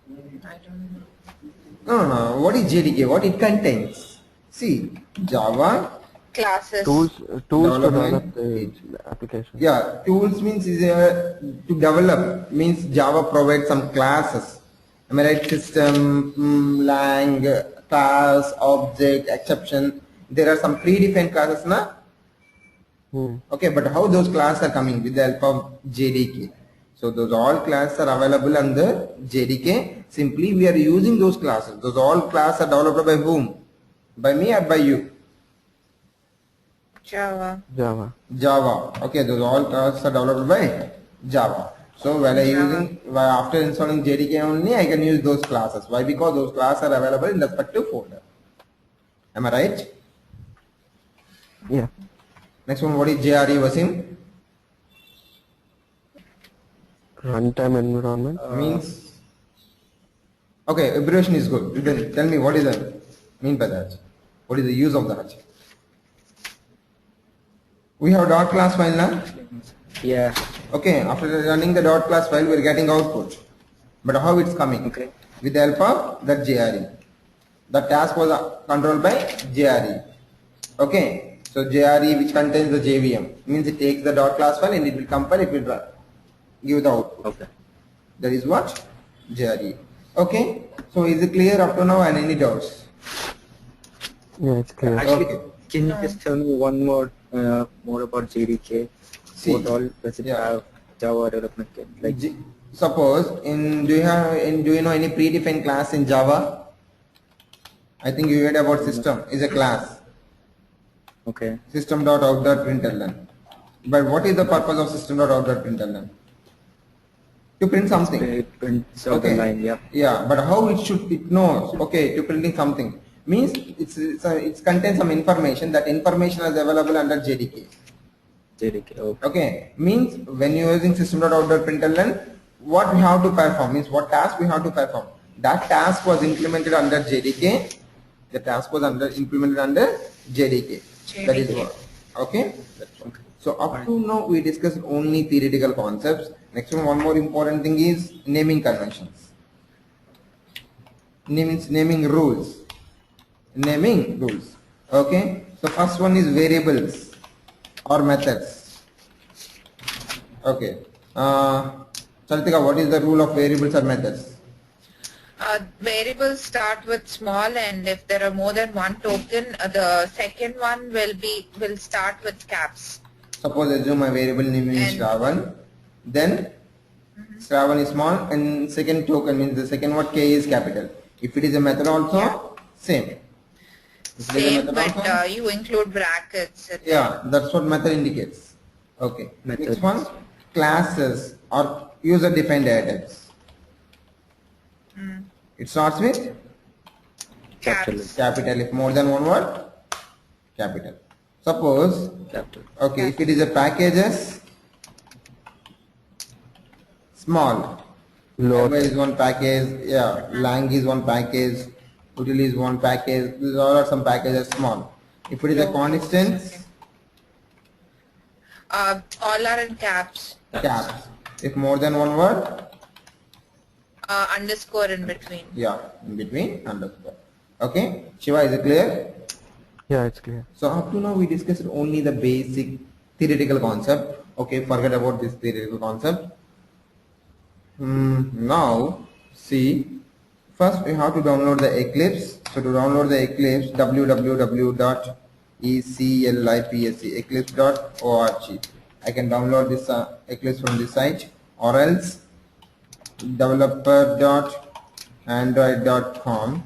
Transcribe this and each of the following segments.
I don't know. No. What is JDK? What it contains? See, Java Classes. Tools to develop development. the application. Yeah, tools means is to develop means Java provides some classes. Am I right? System, lang, class, object, exception. There are some predefined classes, na? Hmm. Okay, but how those classes are coming with the help of JDK? So those all classes are available under JDK. Simply we are using those classes. Those all classes are developed by whom? By me or by you? Java. Java. Java. Okay, those all classes are developed by Java. So while Java. after installing JDK only, I can use those classes. Why? Because those classes are available in the respective folder. Am I right? Yeah. Next one, what is JRE, Wasim? Runtime environment. Means. Okay, abbreviation is good. Then tell me what is the mean by that? What is the use of that? We have dot class file now. Yeah. Okay, after running the dot class file, we are getting output. But how it's coming? Okay. With the help of that JRE. The task was controlled by JRE. Okay, so JRE which contains the JVM means it takes the dot class file and it will compile, it will run, give the output. Okay. That is what JRE. Okay, so is it clear up to now and any doubts? Yeah, it's clear. Actually, Okay. can you just tell me one more about JDK? See, What all does it yeah. have? Java development kit. Like, Suppose do you know any predefined class in Java? I think you heard about system is a class. okay. System.out.println. But what is the purpose of system.out.println? To print something. It prints out the line. Yeah. Yeah, but how it knows? Okay, to printing something means it contains some information. That information is available under JDK. JDK. Okay. Okay, means when you are using system.out.println, what we have to perform means what task we have to perform. That task was implemented under JDK. The task was implemented under JDK. That is what. Okay. Okay. So up to now we discussed only theoretical concepts. Next one more important thing is naming conventions. Naming rules. Naming rules. Okay. So first one is variables or methods. Okay. Charitika, what is the rule of variables or methods? Variables start with small, and if there are more than one token, the second one will start with caps. Suppose assume my variable name is Shravan, then Shravan is small and second token means the second word K is capital. If it is a method also, same. Same, but you include brackets. Yeah, that's what method indicates. Okay. Method. Next one, classes or user defined data types. It starts with Caps. capital. If more than one word, capital. Suppose, Capital. okay, if it is a packages, small. Load. Java is one package, yeah, lang is one package, util is one package, these all are some packages small. If it is a constant, All are in caps. caps. If more than one word, Underscore in between. yeah, in between underscore. Okay, Shiva, is it clear? Yeah, it's clear. So up to now we discussed only the basic theoretical concept. Okay, forget about this theoretical concept. Now see, first we have to download the Eclipse. So to download the Eclipse, www.eclipse.org. I can download this Eclipse from this site, or else developer.android.com.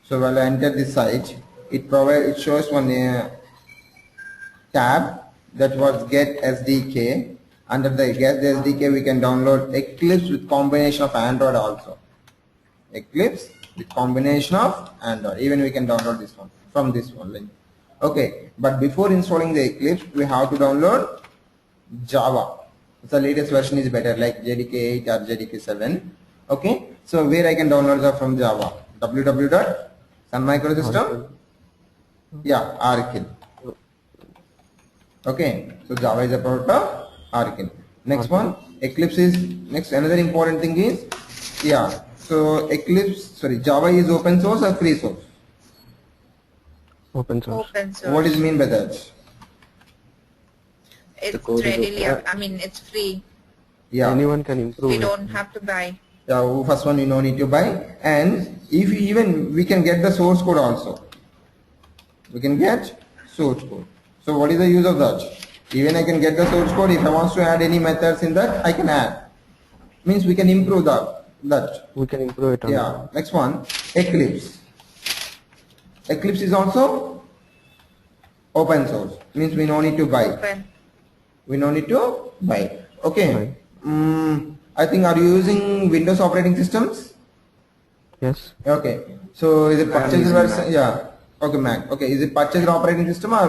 So while I enter this site, it shows one tab that was get SDK. Under the get SDK we can download Eclipse with combination of Android also. Eclipse with combination of Android. Even we can download this one from this one link. Okay, but before installing the Eclipse we have to download Java. The latest version is better, like JDK 8 or JDK 7. Okay, so where I can download that from Java? www.sunmicrosystem. Yeah, Arkin. Okay, so Java is a product of Arkin. Next one, Eclipse is next. Another important thing is, yeah. So Java is open source or free source? Open source. Open source. What does it mean by that? It's code is readily, open. I mean, it's free. Yeah. Anyone can improve We it. don't have to buy. Yeah, first one you don't need to buy, and if even we can get the source code also. We can get source code. So what is the use of that? Even I can get the source code. If I want to add any methods in that, I can add. Means we can improve that. We can improve it on Yeah. Next one, Eclipse. Eclipse is also open source. Means we no need to buy. Open. We no need to buy. Okay. Right. I think, are you using Windows operating systems? Yes. Okay. So is it I am purchased using version? Mac. Yeah. Okay, Mac. Okay. Is it purchased operating system or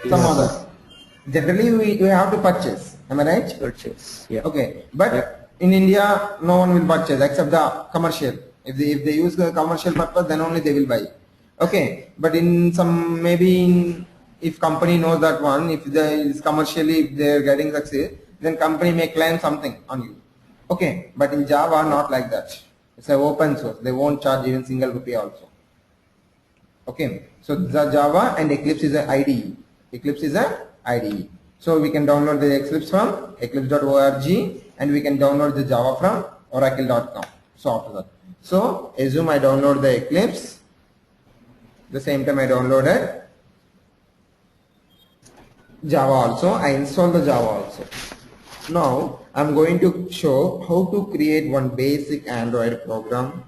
some Yes. other? Generally, we have to purchase. Am I right? Purchase. Yeah. Okay. But in India, no one will purchase except the commercial. If they use the commercial purpose, then only they will buy. Okay. But in some if company knows that one, if there is commercially if they are getting success, then company may claim something on you. Okay. But in Java, not like that. It's an open source. They won't charge even single rupee also. Okay. So the Java and Eclipse is an IDE. Eclipse is an IDE. So we can download the Eclipse from eclipse.org and we can download the Java from oracle.com. So after that. So assume I download the Eclipse. The same time I downloaded Java also. I install the Java also. Now I'm going to show how to create one basic Android program.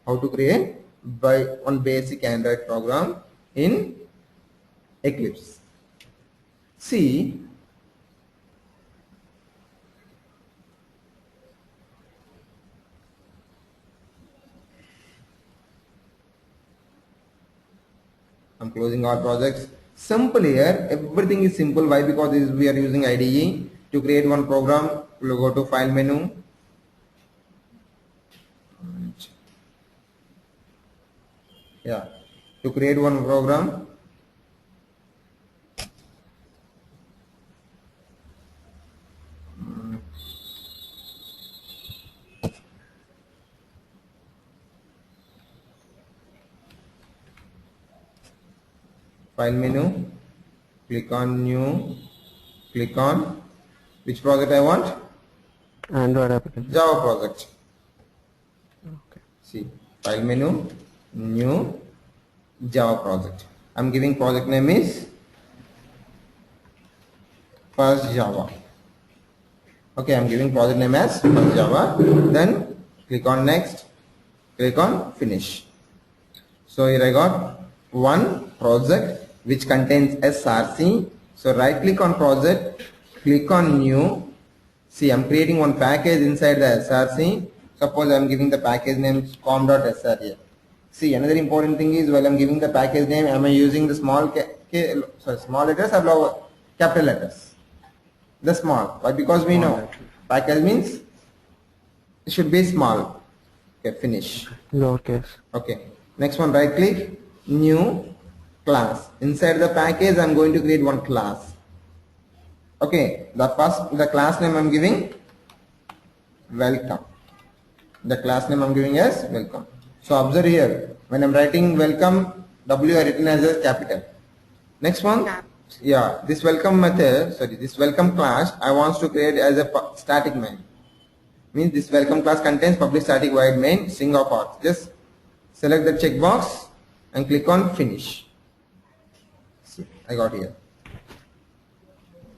How to create one basic Android program in Eclipse. See, I'm closing our projects. Simple here, everything is simple. Why? Because we are using IDE. To create one program, we'll go to File menu. Yeah, to create one program, File menu, click on New, click on which project I want? Android application. Java project. Okay. See, File menu, New, Java project. I'm giving project name is First Java. Okay, I'm giving project name as First Java. Then click on Next, click on Finish. So here I got one project which contains src. So right click on project, click on New. See, I'm creating one package inside the src. Suppose I'm giving the package name com.sr here. See, another important thing is while I'm giving the package name, am I using the small letters or capital letters? The small. Why? Because we know package means it should be small. Okay, finish. Lowercase. Okay. Next one, right click, new class. Inside the package, I'm going to create one class. Okay. The class name I'm giving welcome. The class name I'm giving as welcome. So observe here, when I'm writing welcome, W are written as a capital. Next one, yeah, this welcome method, this welcome class, I want to create as a static main. Means this welcome class contains public static void main string of auth. Just select the checkbox and click on finish. See, I got here.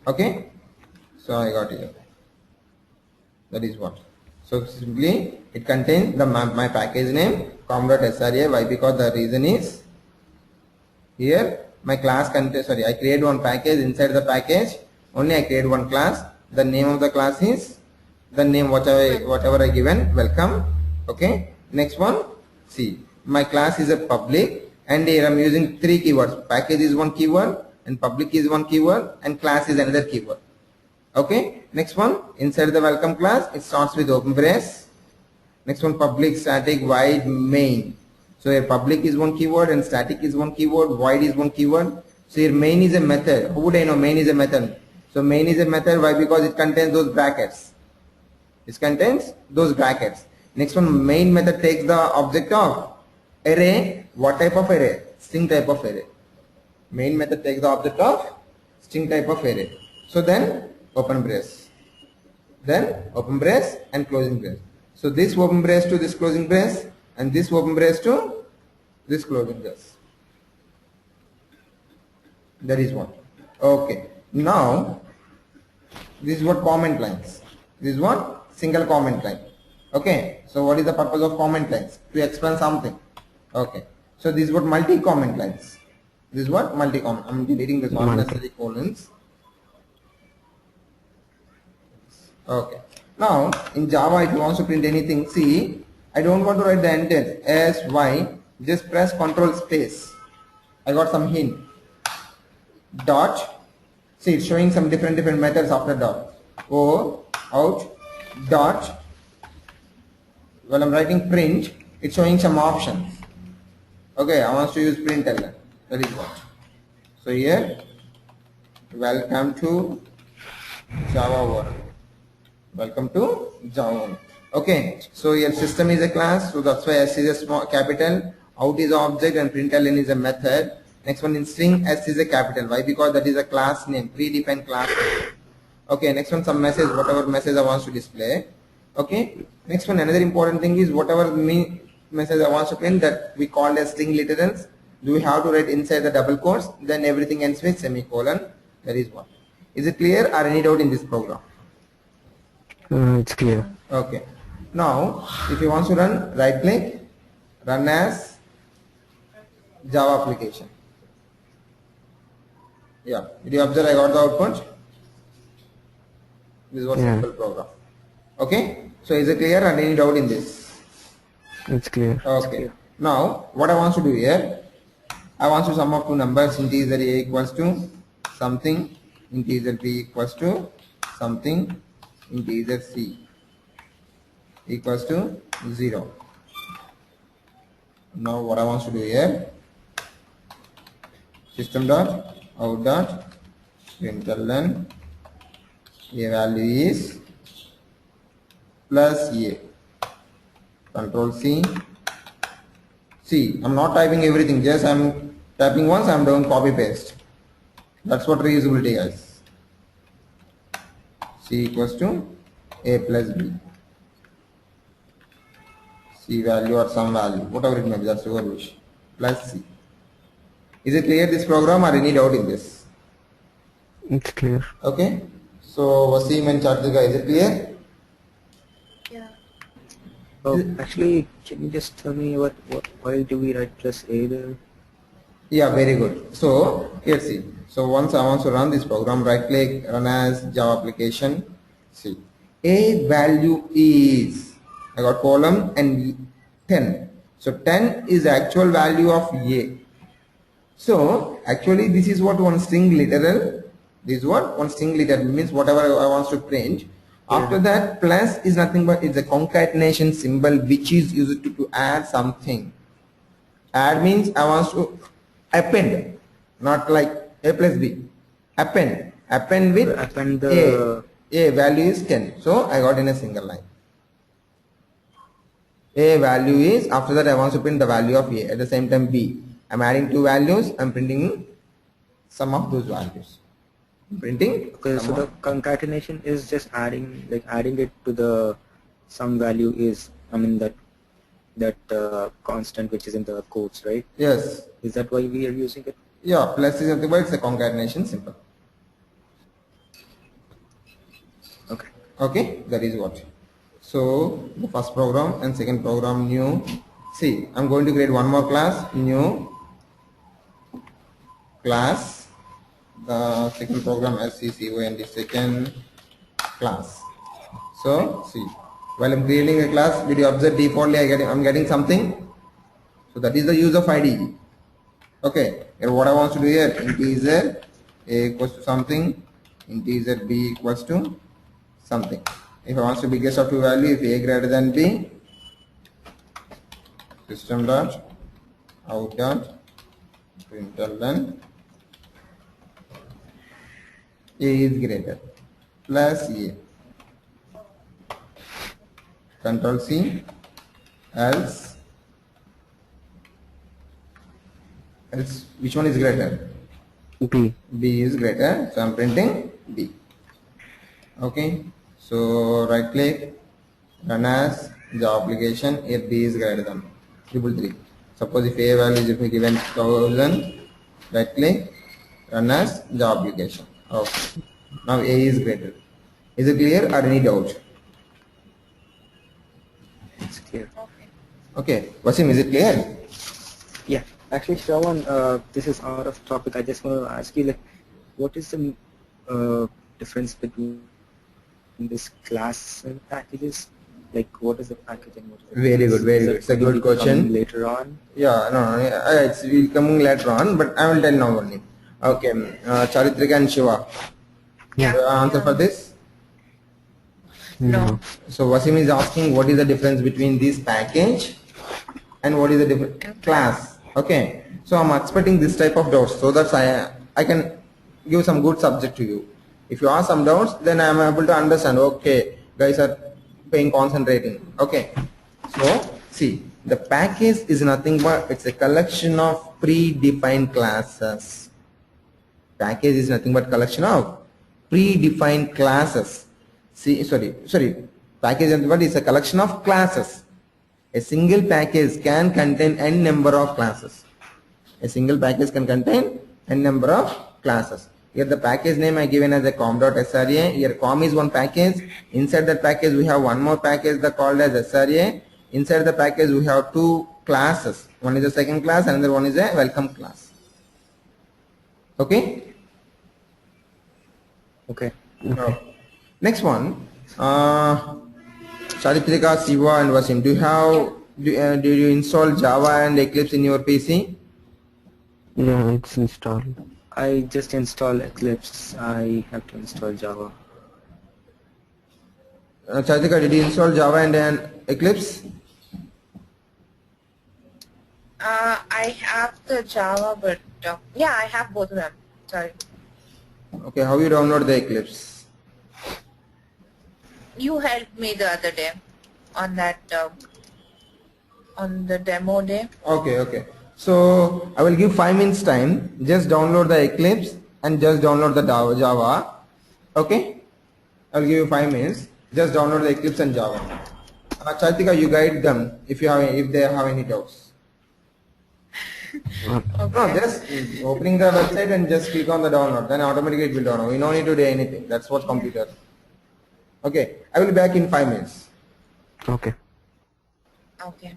Okay, so I got here. That is what. So simply it contains my package name com.sra. Why? Because the reason is here my class contains, I create one package. Inside the package only I create one class. The name of the class is the name whatever I given, welcome. Okay. Next one, see, my class is a public and here I'm using three keywords. Package is one keyword and public is one keyword and class is another keyword. Okay. Next one, inside the welcome class, it starts with open brace. Next one, public static void main. So here public is one keyword and static is one keyword, void is one keyword. So here main is a method. How would I know main is a method? So main is a method. Why? Because it contains those brackets. This contains those brackets. Next one, main method takes the object of array. What type of array? String type of array. Main method takes the object of string type of array. So then open brace. Then open brace and closing brace. So this open brace to this closing brace and this open brace to this closing brace. That is one. Okay. Now this is what comment lines. This is what single comment line. Okay. So what is the purpose of comment lines? To explain something. Okay. So this is what multi-comment lines. This is what multi-comment. I'm deleting this unnecessary colons. Okay. Now in Java, if you want to print anything, see, I don't want to write the entire S, Y. Just press Control space. I got some hint. Dot. See, it's showing some different methods after dot. O, out, dot. While I'm writing print, it's showing some options. Okay, I want to use println. That is what. So here, welcome to Java world. Welcome to Java. Okay, so your system is a class, so that's why S is a small capital, out is an object, and println is a method. Next one in string, S is a capital. Why? Because that is a class name, predefined class name. Okay, next one some message, whatever message I want to display. Okay, next one another important thing is whatever message I want to print, that we call as string literals. Do we have to write inside the double quotes? Then everything ends with semicolon. That is what. Is it clear or any doubt in this program? It's clear. Okay. Now, if you want to run, right click, run as Java application. Yeah. Did you observe I got the output? This was simple program. Okay. So is it clear and any doubt in this? It's clear. Okay. Now, what I want to do here, I want to sum up two numbers, integer a equals to something, integer b equals to something, integer c equals to 0. Now what I want to do here, system dot out dot println a value is plus a. Control C. See, I'm not typing everything, just I'm typing once, I'm doing copy paste. That's what reusability is. C equals to a plus b. C value or some value, whatever it may be, that's your wish. Plus C. Is it clear this program or any doubt in this? It's clear. Okay. So Wasim and Chartika, is it clear? Yeah. Oh, actually, can you just tell me why do we write plus A there? Yeah, very good. So here see. So once I want to run this program, right click, run as Java application. See, a value is, I got column and 10. So 10 is the actual value of a. So actually this is what one string literal. This is what one string literal means, whatever I want to print. After that, plus is nothing but it's a concatenation symbol which is used to add something. Add means I want to append, not like a plus b. Append with Append the a value is 10. So I got in a single line. A value is, after that I want to print the value of a, at the same time b. I'm adding two values, I'm printing sum of those values. Printing. Okay, so the concatenation is just adding it to the some value is, I mean that constant which is in the quotes, right? Yes. Is that why we are using it? Yeah, plus is nothing but it's a concatenation symbol. Okay. Okay, that is what. So the first program and second program new. See, I'm going to create one more class, new class. The second program SCCOND, second class. So see, while I'm creating a class, did you observe defaultly I'm getting something? So that is the use of IDE. Okay, here what I want to do here, integer a equals to something, integer b equals to something. If I want to biggest of two value, if a greater than b, system dot out dot println a is greater plus a. Control C, else which one is greater? B. B is greater, so I'm printing B. Okay, so right click, run as Java application. Here B is greater than 333. Suppose if A value is if we given 1000, right click, run as Java application. Okay, now A is greater. Is it clear or any doubt? It's clear. Okay. Okay, Wasim, is it clear? Yeah. Actually, Shravan, this is out of topic. I just want to ask you, like, what is the difference between this class and packages? Like, what is the package and what is the Very good, class? very Is good. that It's a going to good be coming question. later on? Yeah, no, it's will coming later on, but I will tell now only. Okay, Charitrika and Shiva. Yeah. Answer for this. No. No. So Wasim is asking what is the difference between this package and what is the different And class. Okay, so I'm expecting this type of doubts so that I can give some good subject to you. If you ask some doubts, then I am able to understand. Okay, guys are paying concentrating. Okay, so see, the package is nothing but it's a collection of predefined classes. Package is nothing but collection of predefined classes. Sorry. Package is what is a collection of classes. A single package can contain n number of classes. A single package can contain n number of classes. Here the package name I given as a com.sra. Here com is one package. Inside that package we have one more package that called as sra. Inside the package we have two classes. One is a second class, another one is a welcome class. Okay. Okay. Oh. Next one, Charitrika, Siva, and Wasim. Do you install Java and Eclipse in your PC? Yeah, it's installed. I just install Eclipse. I have to install Java. Charitrika, did you install Java and Eclipse? I have the Java, but yeah, I have both of them. Sorry. Okay, how you download the Eclipse? You helped me the other day on that on the demo day. Okay. So I will give 5 minutes time. Just download the Eclipse and just download the Java. Okay, I will give you 5 minutes. Just download the Eclipse and Java. Charitrika, you guide them if they have any doubts. Uh, No, Okay. just opening the website and just click on the download. Then automatically it will download. You don't need to do anything. That's what computer. Okay, I will be back in 5 minutes. okay. Okay.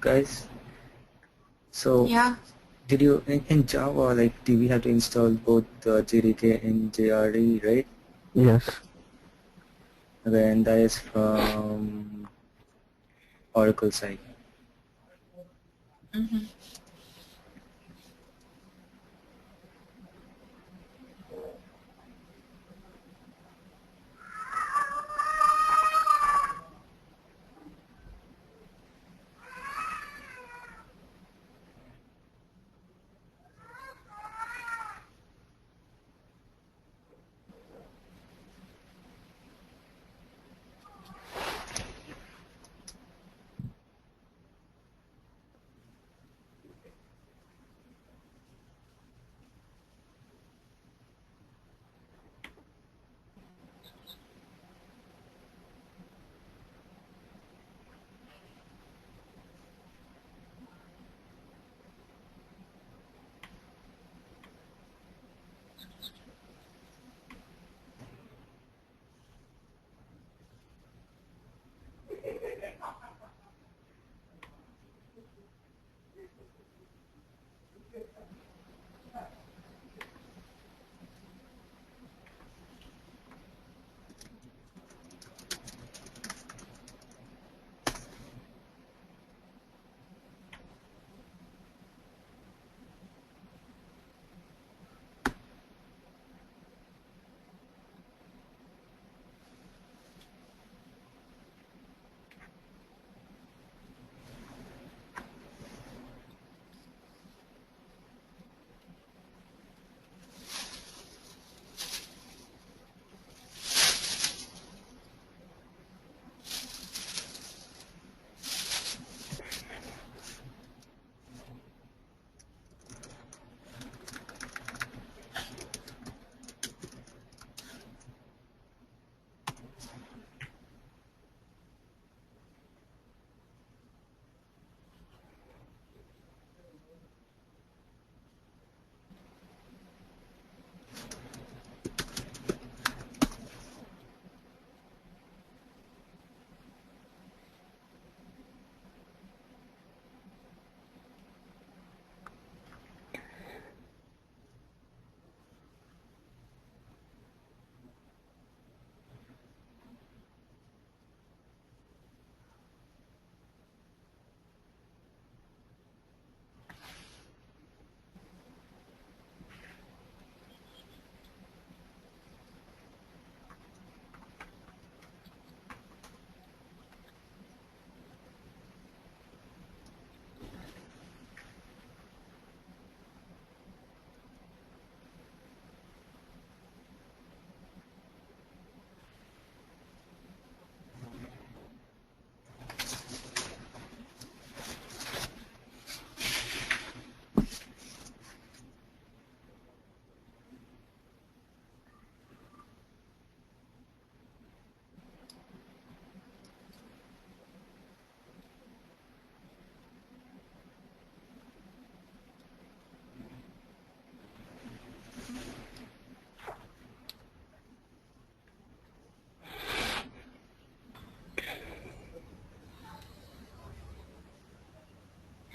Guys, so Yeah. did you in Java, like, do we have to install both JDK and JRE, right? Yes. Okay, and that is from Oracle side. Mm-hmm.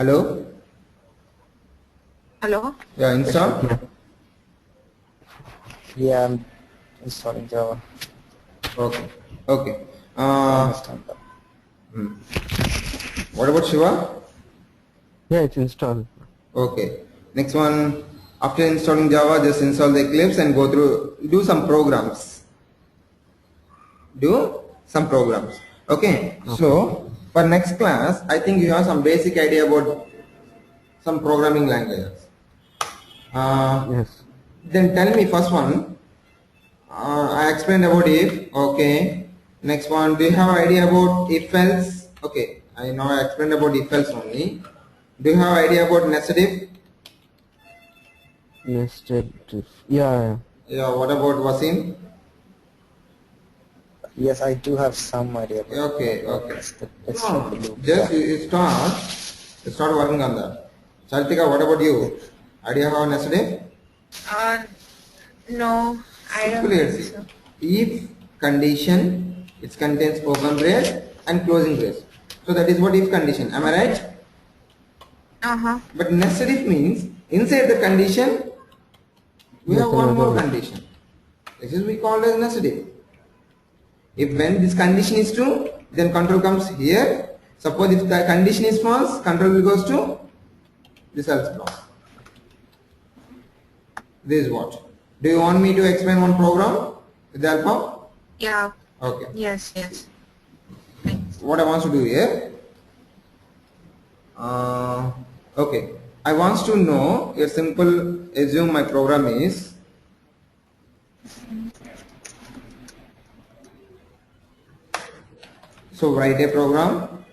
Hello? Hello? Yeah, install? Yeah. Yeah, I'm installing Java. Okay. Okay. I understand that. What about Shiva? Yeah, it's installed. Okay. Next one, after installing Java, just install the Eclipse and go through, do some programs. Do some programs. Okay. Okay. So, for next class, I think you have some basic idea about some programming languages. Uh, Yes. then tell me first one. I explained about if. Okay. Next one, do you have idea about if else? Okay. I know I explained about if else only. Do you have idea about nested if? Nested if. Yeah. Yeah. What about Wasim? Yes, I do have some idea about Okay. what Okay. is the No, rest of the no. loop. Just Yeah. you start working on that. Chartika, what about you? Idea how nested if? Uh, no, I don't Simply let's think see. so. If condition, it contains open brace and closing brace. So that is what if condition. Am I right? Uh-huh. But nested if means inside the condition we There's have one more another. condition. This is we call as nested if. If when this condition is true, then control comes here. Suppose if the condition is false, control will goes to this else block. This is what. Do you want me to explain one program with the help of? Yeah. Okay. Yes, yes. Thanks. What I want to do here, okay, I want to know a simple assume my program is so write a program,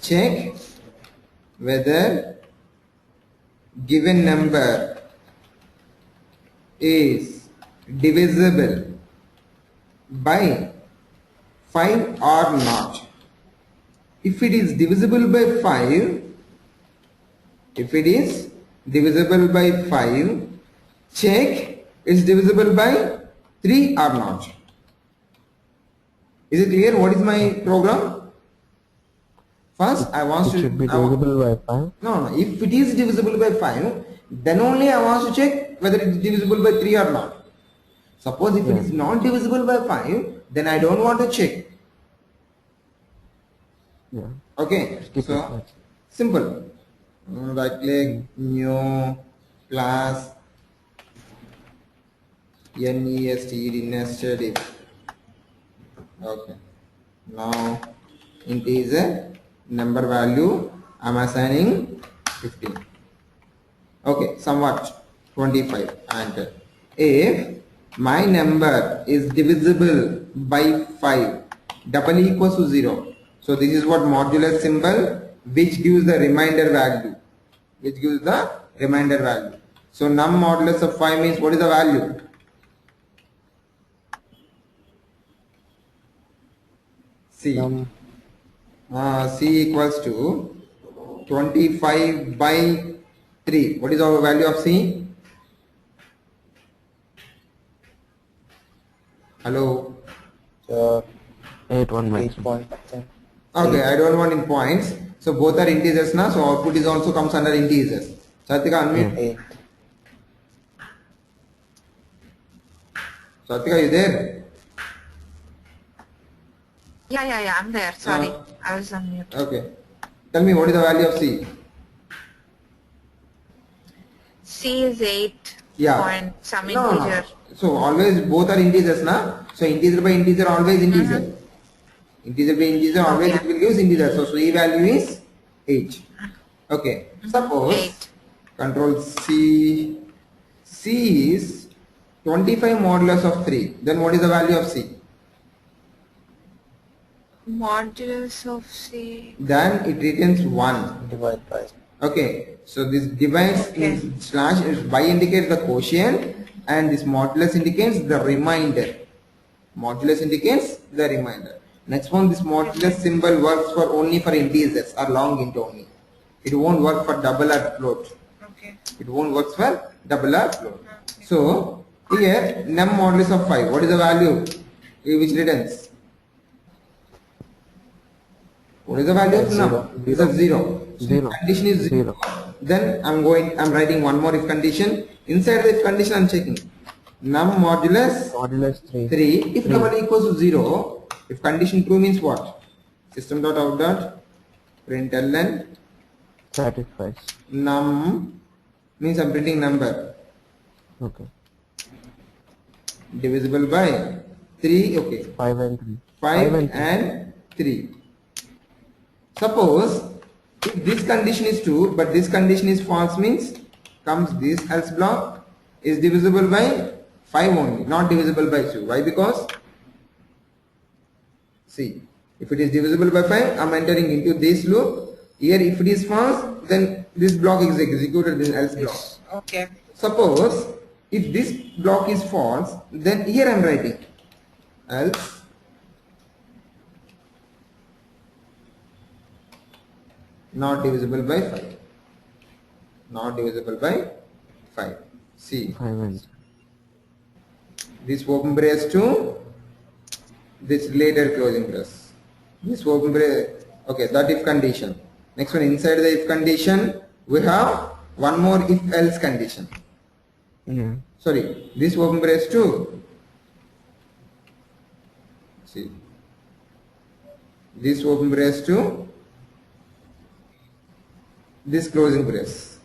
check whether given number is divisible by 5 or not. If it is divisible by 5, check it's divisible by 3 or not. Is it clear what is my program? First I want It to should be divisible by 5. no, if it is divisible by 5, then only I want to check whether it is divisible by 3 or not. Suppose if it Yeah. is not divisible by 5, then I don't want to check. Yeah. Okay, Skip it. so simple. Right click, new, class, nested, nested if. Okay, now integer number value I'm assigning 15. Okay, somewhat 25 and if my number is divisible by 5 double equals to 0. So this is what modulus symbol which gives the remainder value. So num modulus of 5 means what is the value? C. Num C equals to 25 by 3. What is our value of C? Hello? 8 1 8 maximum. point. Okay, I don't want in points. So both are integers now. So output is also comes under integers. Satika, unmute. 8. Satika, you there? Yeah, I'm there. Sorry. I was on mute. Okay. Tell me what is the value of C? C is 8 Yeah. point some No. integer. So always both are integers now. So integer by integer always integer. Integer by integer always Okay. it will give integer. So C value is 8. Okay. Suppose 8. control C. C is 25 modulus of 3. Then what is the value of C? Modulus of C. Then it returns 1. Divide by. Okay, so this divides Okay. slash is by indicates the quotient and this modulus indicates the remainder. Modulus indicates the remainder. Next one, this modulus symbol works for only for integers or long int only. It won't work for double or float. Okay. It won't work for double or float. So here num modulus of 5. What is the value which returns? What is the value of num? Zero. It's a 0. So Zero. condition is 0. Zero. Then I'm writing one more if condition. Inside the if condition I'm checking. Num modulus Modulus 3. 3 if Three. double equals to 0. If condition true means what? System dot out dot println Satisfies. num means I'm printing number Okay. divisible by 3. Okay. 5 and 3. 5 and and 3. Suppose if this condition is true but this condition is false means comes this else block is divisible by 5 only, not divisible by 2. Why? Because see, if it is divisible by 5 I am entering into this loop. Here if it is false then this block is executed in else block. Okay. Suppose if this block is false then here I am writing else not divisible by 5, not divisible by 5. See, 5 and this open brace to this later closing brace, this open brace. Okay, that if condition. Next one, inside the if condition we have one more if else condition. yeah. Sorry, this open brace to, see, this open brace to this closing brace,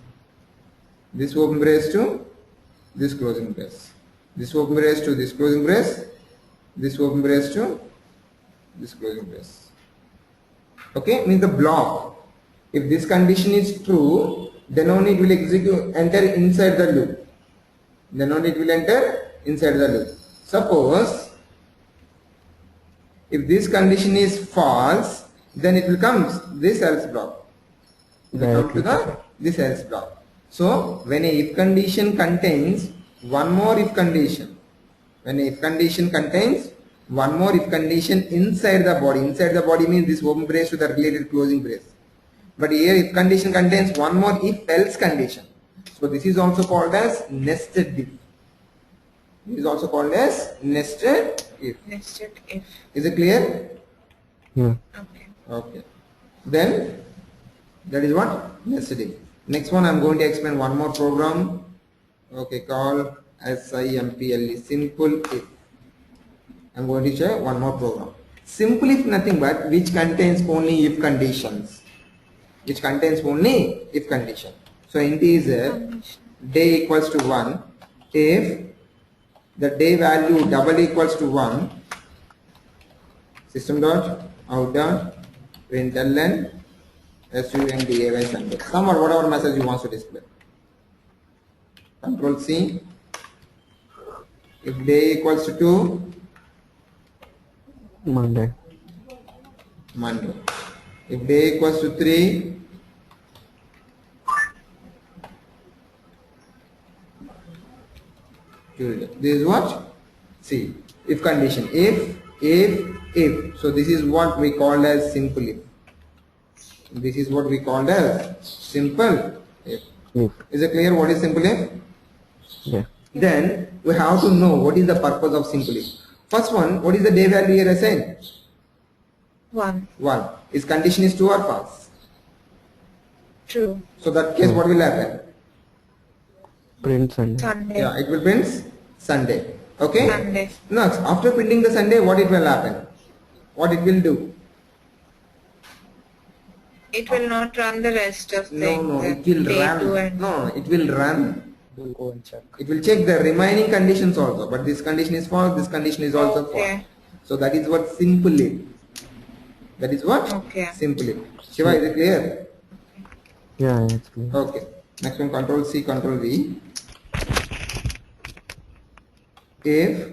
this open brace to this closing brace, this open brace to this closing brace, this open brace to this closing brace. Okay, means the block, if this condition is true then only it will execute, enter inside the loop, then only it will enter inside the loop. Suppose if this condition is false then it will come this else block. It will come to this else block. So when a if condition contains one more if condition, when a if condition contains one more if condition inside the body means this open brace to the related closing brace. But here if condition contains one more if else condition. So this is also called as nested if. This is also called as nested if. Nested if. Is it clear? Yeah. Okay. Okay. Then that is what? Nested if. Next one I am going to explain one more program. Okay, called SIMPLE, simple if. I am going to share one more program. Simple if nothing but which contains only if conditions. Which contains only if condition. So integer day equals to 1 if the day value double equals to 1, system dot out dot println SUNDAY Sunday, some or whatever message you want to display. Control C. If day equals to 2, Monday. Monday. If day equals to 3, Tuesday. This is what? See, if condition. If. So this is what we call as simple if. This is what we call as simple if. If. Is it clear what is simple if? Yeah. Then we have to know what is the purpose of simple if. First one, what is the day value here assigned? 1. 1. Is condition is true or false? True. So that case what will happen? Print Sunday. Sunday. Yeah, it will print Sunday. Okay? Sunday. Next, after printing the Sunday, what it will happen? What it will do? It will not run the rest of the No, it will day 2 run. and No, it will run. We'll go and check. It will check the remaining conditions also. But this condition is false, this condition is also Okay. false. So that is what simple if. That is what? Okay. Simple if. Shiva, is it clear? Yeah, it's clear. Okay. Next one, Control C, Control V. If,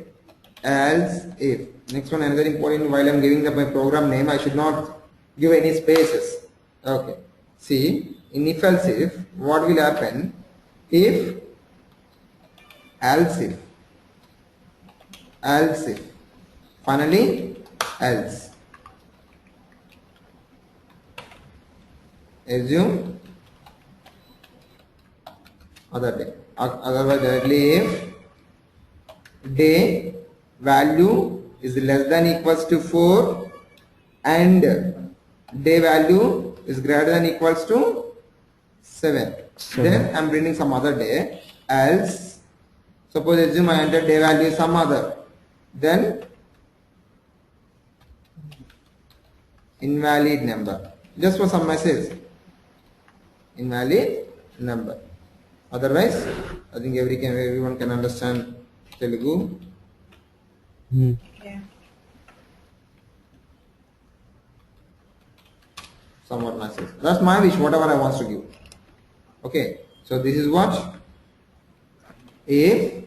else, if. Next one, another important, while I am giving my program name, I should not give any spaces. Okay. See, in if else if, what will happen? If, else if. Else if. Finally, else. Assume other day. Otherwise directly if day value is less than equals to 4 and day value is greater than equals to 7. Then I'm bringing some other day. Else, suppose assume I enter day value is some other. Then invalid number. Just for some message. Invalid number. Otherwise, I think everyone can understand Telugu. Yeah. Somewhat message. That's my wish, whatever I want to give. Okay, so this is what? If,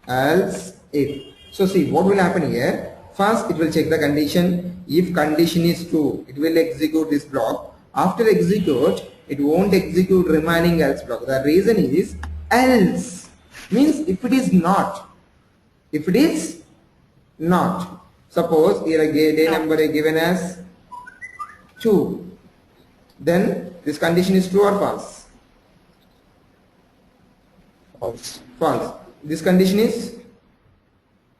else, if. So see, what will happen here? First, it will check the condition. If condition is true, it will execute this block. After execute, it won't execute remaining else block. The reason is else means if it is not. If it is not. Suppose here a day number is given as 2. Then this condition is true or false? False. False. This condition is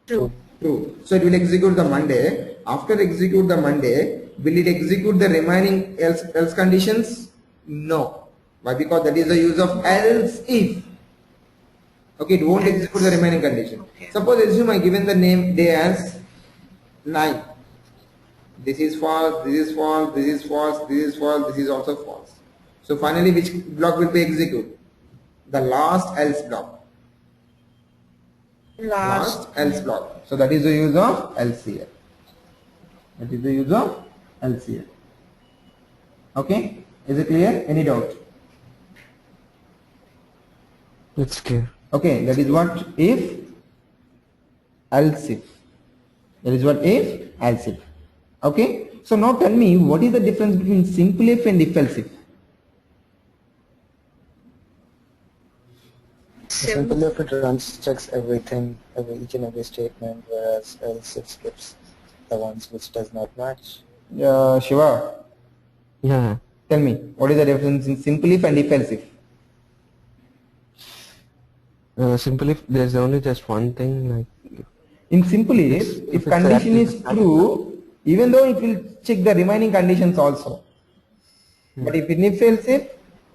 True. true. So it will execute the Monday. After execute the Monday, will it execute the remaining else conditions? No. Why? Because that is the use of else if. Okay, it won't execute the remaining condition. Okay. Suppose assume I given the name day as 9. This is false, this is false, this is false, this is false, this is also false. So finally which block will be executed? The last else block. Last else block. So that is the use of else here. That is the use of else here. Okay? Is it clear? Any doubt? It's clear. Okay, that is what if, else if. That is what if, else if. Okay, so now tell me what is the difference between simple if and if else if? Simple if it runs, checks everything, each and every statement, whereas else it skips the ones which does not match. Shiva, Yeah. tell me what is the difference in simple if and if else if? Simple if there's only just one thing, like In simple if it's condition is exactly- true, even though it will check the remaining conditions also. But if in if else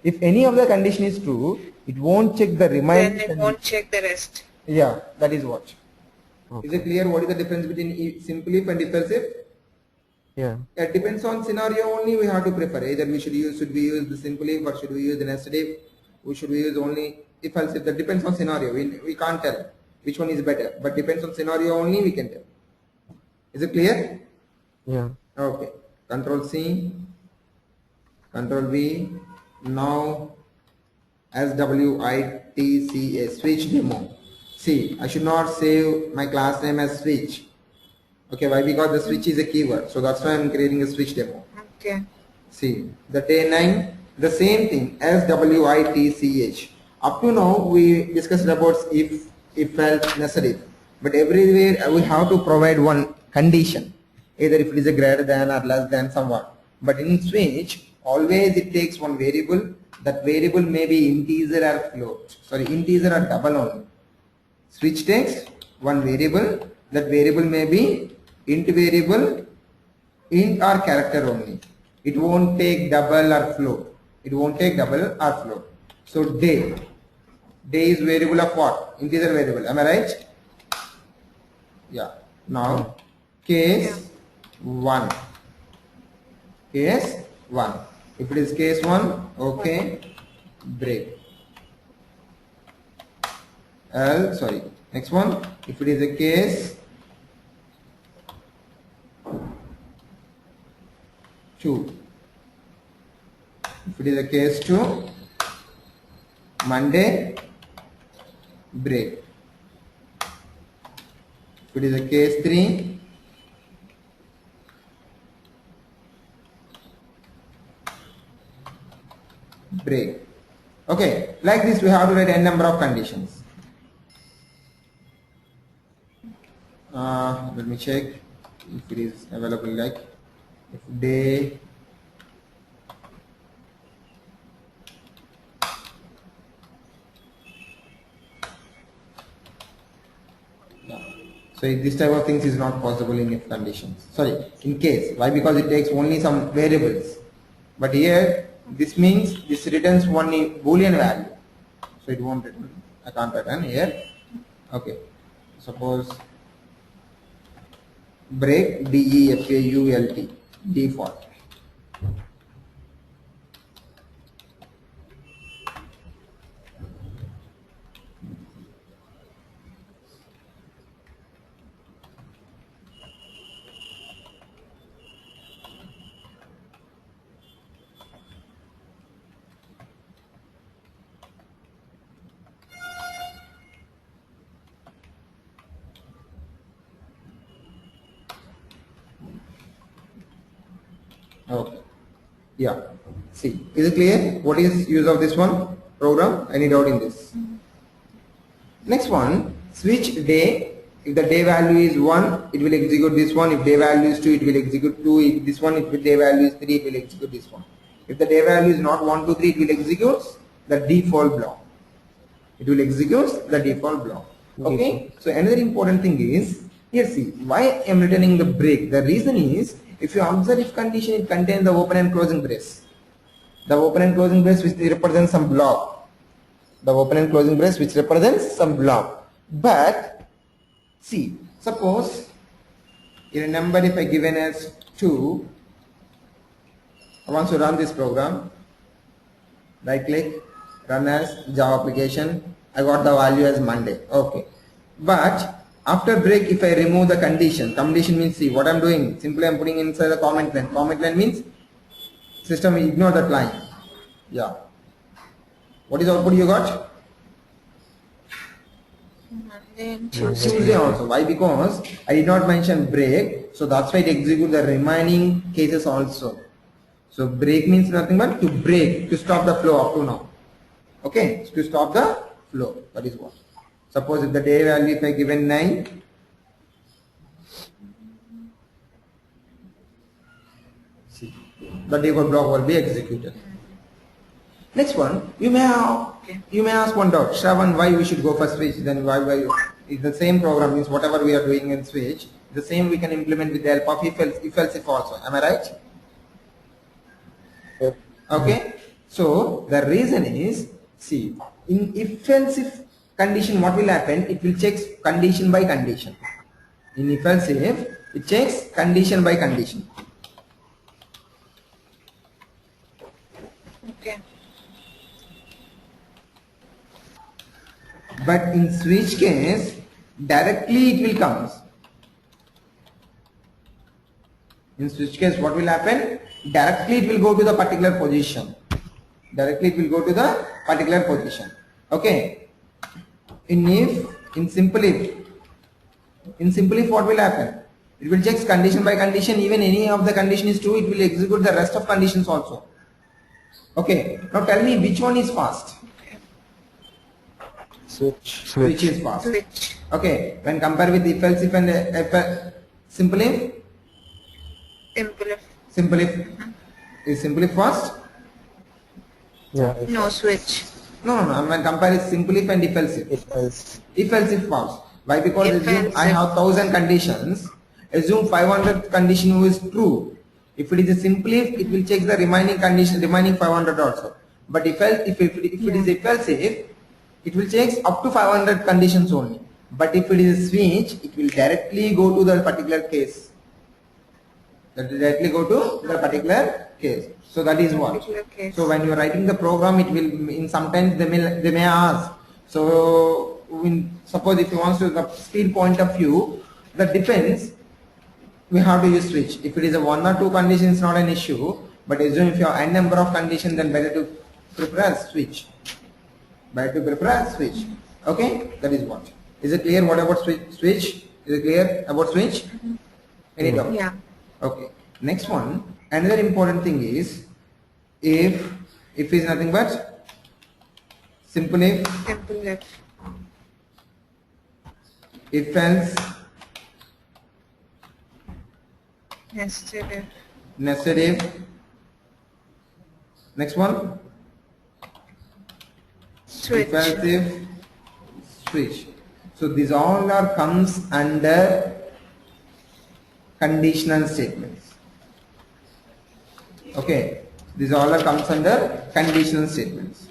if any of the condition is true, it won't check the remaining. Then it won't check the rest. Yeah, that is what. Okay. Is it clear what is the difference between simple if and if else if? Yeah. It depends on scenario only. We have to prefer either we should we use the simple if or should we use the nested if? Should we use only if else if? That depends on scenario. We can't tell which one is better, but depends on scenario only we can tell. Is it clear? Yeah. Okay. Control C, Control V. Now SWITCA switch demo. See, I should not save my class name as switch. Okay, why? Because the switch is a keyword, so that's why I'm creating a switch demo. Okay. See, the day 9, the same thing, SWITCH. Up to now, we discussed about if else, nested if. But everywhere we have to provide one condition, either if it is a greater than or less than somewhat. But in switch, always it takes one variable. That variable may be integer or float. Sorry, integer or double only. Switch takes one variable. That variable may be int variable, int or character only. It won't take double or float. It won't take double or float. So day. Day is variable of what? Integer variable. Am I right? Yeah. Now case 1. Case 1. If it is case 1, okay, break. Sorry. Next one. If it is a case 2. If it is a case 2, Monday, break. If it is a case 3, break. Okay, like this we have to write n number of conditions. Let me check if it is available, like if day So this type of things is not possible in if conditions. Sorry, in case. Why? Because it takes only some variables. But here, this means this returns one Boolean value. So it won't return. I can't return here. Okay. Suppose break default default. Okay. Yeah. See, is it clear? What is use of this one program? Any doubt in this? Next one, switch day. If the day value is 1, it will execute this one. If day value is 2, it will execute 2. If this one, if the day value is 3, it will execute this one. If the day value is not 1, 2, 3, it will execute the default block. It will execute the default block. Okay. So another important thing is, here see, why I am returning the break. The reason is, if you observe if condition, it contains the open and closing brace. The open and closing brace which represents some block. The open and closing brace which represents some block. But see, suppose in a number if I given as 2, I want to run this program. Right click, run as Java application. I got the value as Monday. Okay. But after break, if I remove the condition means, see what I'm doing, simply I'm putting inside the comment line. Comment line means system ignore that line. Yeah. What is output you got? Monday and Tuesday. Tuesday also. Why? Because I did not mention break, so that's why it executes the remaining cases also. So break means nothing but to break, to stop the flow up to now. Okay, to stop the flow. That is what. Suppose if the day value if I given 9, see, the default block will be executed. Next one, you may ask one doubt, Shravan, why we should go for switch? Then why it's the same program, means whatever we are doing in switch, the same we can implement with the help of if else if also. Am I right? Yep. Okay. So the reason is, see, in if else if condition, what will happen? It will check condition by condition. In if else if, it checks condition by condition. Okay. But in switch case, directly it will come. In switch case, what will happen? Directly it will go to the particular position. Directly it will go to the particular position. Okay. In simple if what will happen? It will check condition by condition. Even any of the condition is true, it will execute the rest of conditions also. Okay. Now tell me which one is fast? Switch. Which is fast? Switch. Okay. When compare with if else if and simple if? Simple if. Simple if is simple if fast? Yeah. No, switch. No. When compare is simple if and if else if. If else. If else if fast. Why? Because If assume else I if. have 1000 conditions. Assume 500 condition is true. If it is a simple if, it will check the remaining condition, remaining 500 also. But if else if it is if else if, it will check up to 500 conditions only. But if it is a switch, it will directly go to the particular case. That will directly go to the particular case. So that is what. Particular case. So when you are writing the program, it will in sometimes they may ask. So suppose if you want to the speed point of view, that depends. We have to use switch. If it is a 1 or 2 conditions, not an issue. But assume if you have n number of conditions, then better to prefer switch. Better to prefer switch. Okay, that is what. Is it clear? What about switch? Is it clear about switch? Any doubt? Yeah. Okay. Next one. Another important thing is if is nothing but simple Simple if else, nested if. Next one. Switch. If else if, switch. So these all are comes under conditional statements. Okay, these all are comes under conditional statements.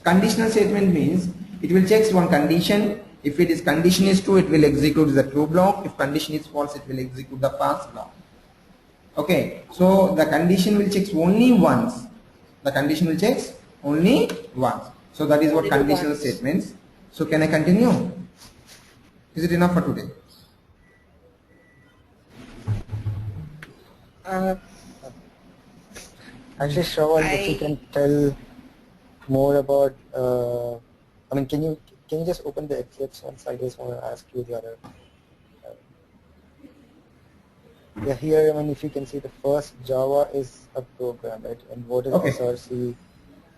Conditional statement means it will check one condition. If it is condition is true, it will execute the true block. If condition is false, it will execute the false block. Okay, so the condition will check only once. The condition will check only once. So that is what conditional statements. So can I continue? Is it enough for today? Actually, Shravan, if you can tell more about, I mean, can you just open the Eclipse once? I just want to ask you the other. Yeah, here, I mean, if you can see the first Java is a program, right? And what is SRC?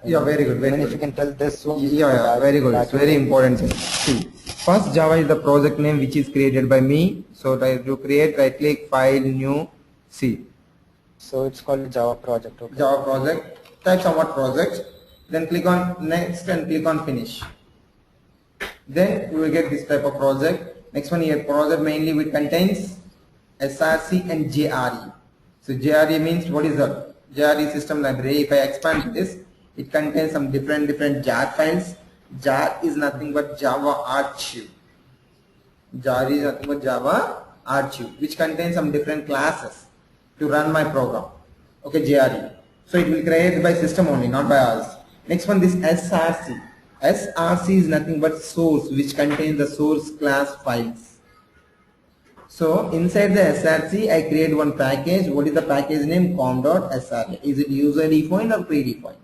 Yeah, very good. Very I mean, good. if you can tell this one. Yeah, very good. It's very important. See, first Java is the project name which is created by me. So to create, right click, file, new, C. So it's called Java project. Okay. Java project. Type somewhat project. Then click on next and click on finish. Then you will get this type of project. Next one here, project mainly which contains SRC and JRE. So JRE means what is that? JRE system library. If I expand this, it contains some different jar files. Jar is nothing but Java archive. Jar is nothing but Java archive, which contains some different classes to run my program. Okay, JRE. So it will create by system only, not by us. Next one, this SRC. SRC is nothing but source, which contains the source class files. So inside the SRC, I create one package. What is the package name? com.sra. Is it user defined or predefined?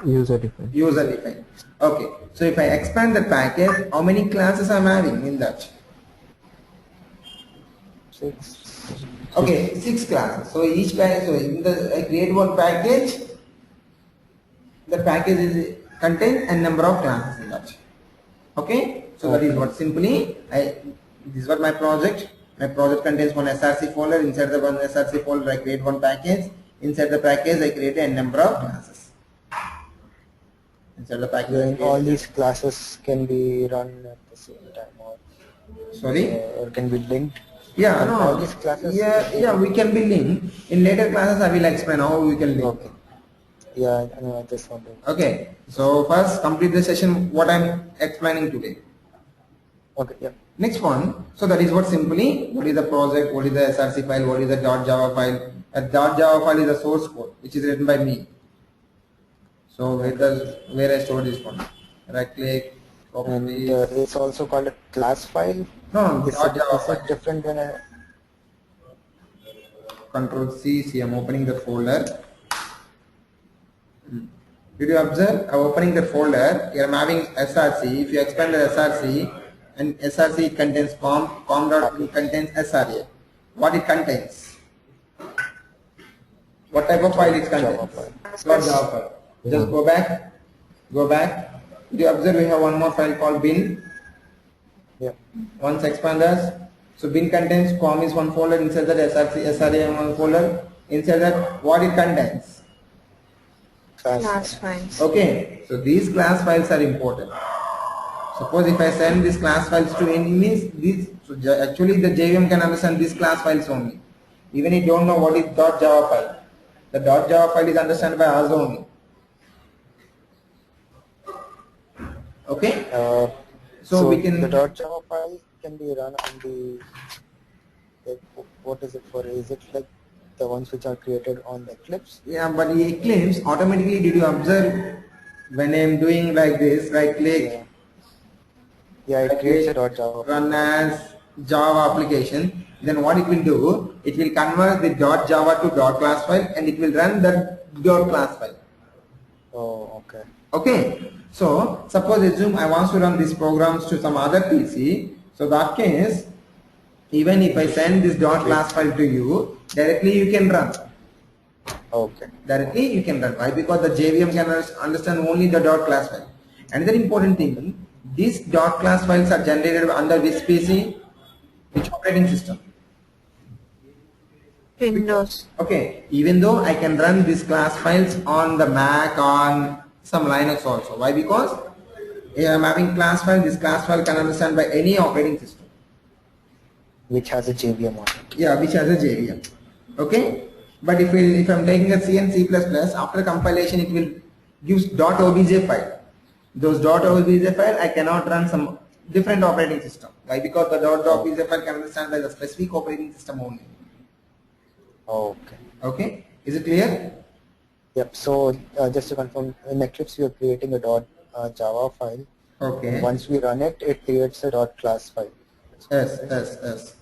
User defined. User defined. Okay. So if I expand the package, how many classes I'm having in that? 6. Okay, 6 classes. So each package, so in the I create one package. The package is contain a number of classes in that. Okay. So that is what simply this is what my project. My project contains one SRC folder. Inside the one SRC folder, I create one package. Inside the package, I create a number of classes. Inside the package, And all these classes can be run at the same time, or or can be linked. Yeah, no. All these classes. Yeah, we can be linked. In later classes, I will explain how we can link. Okay. Yeah, I know. I just want to. Okay. So first, complete the session. What I'm explaining today. Okay. Yeah. Next one, so that is what simply, what is the project, what is the SRC file, what is the .java file. A .java file is a source code which is written by me. So where I store this one, right click, copy. And it's also called a class file. No, it's .java file. Different than a. Control C. See, I'm opening the folder. Did you observe? I'm opening the folder. Here I'm having SRC. If you expand the SRC, and SRC it contains com.it contains SRA. What it contains? What type of file it contains? Not Java file. Just go back. Go back. Did you observe we have one more file called bin? Yeah. Once expanders. So bin contains com is one folder. Inside that SRC, SRA is one folder. Inside that what it contains? Class files. Okay, so these class files are important. Suppose if I send these class files to enemies, so actually the JVM can understand these class files only. Even if you don't know what is .java file, the .java file is understood by us only. Okay. So we can. The .java file can be run on the. What is it for? Is it like the ones which are created on the Eclipse? Yeah, but the Eclipse automatically, did you observe when I am doing like this, right click? Yeah, it creates a .java. Run as Java application. Then what it will do? It will convert the .java to .class file and it will run the .class file. Oh, okay. Okay. So suppose assume I want to run these programs to some other PC. So that case, even if I send this .class file to you, directly you can run. Okay. Directly you can run. Why? Because the JVM can understand only the .class file. Another important thing, these .class files are generated under this PC, which operating system? Windows. Okay, even though I can run these class files on the Mac, on some Linux also. Why? Because I'm having class file. This class file can understand by any operating system. Which has a JVM on it. Yeah, which has a JVM. Okay, but if I'm taking a C and C++, after compilation it will use .obj file. Those .obj file I cannot run some different operating system. Why? Because the .obj file can understand by the specific operating system only. Okay. Okay, is it clear? Yep. So just to confirm, in Eclipse we are creating a Java file. Okay. Once we run it, it creates a .class file. Yes, yes, yes.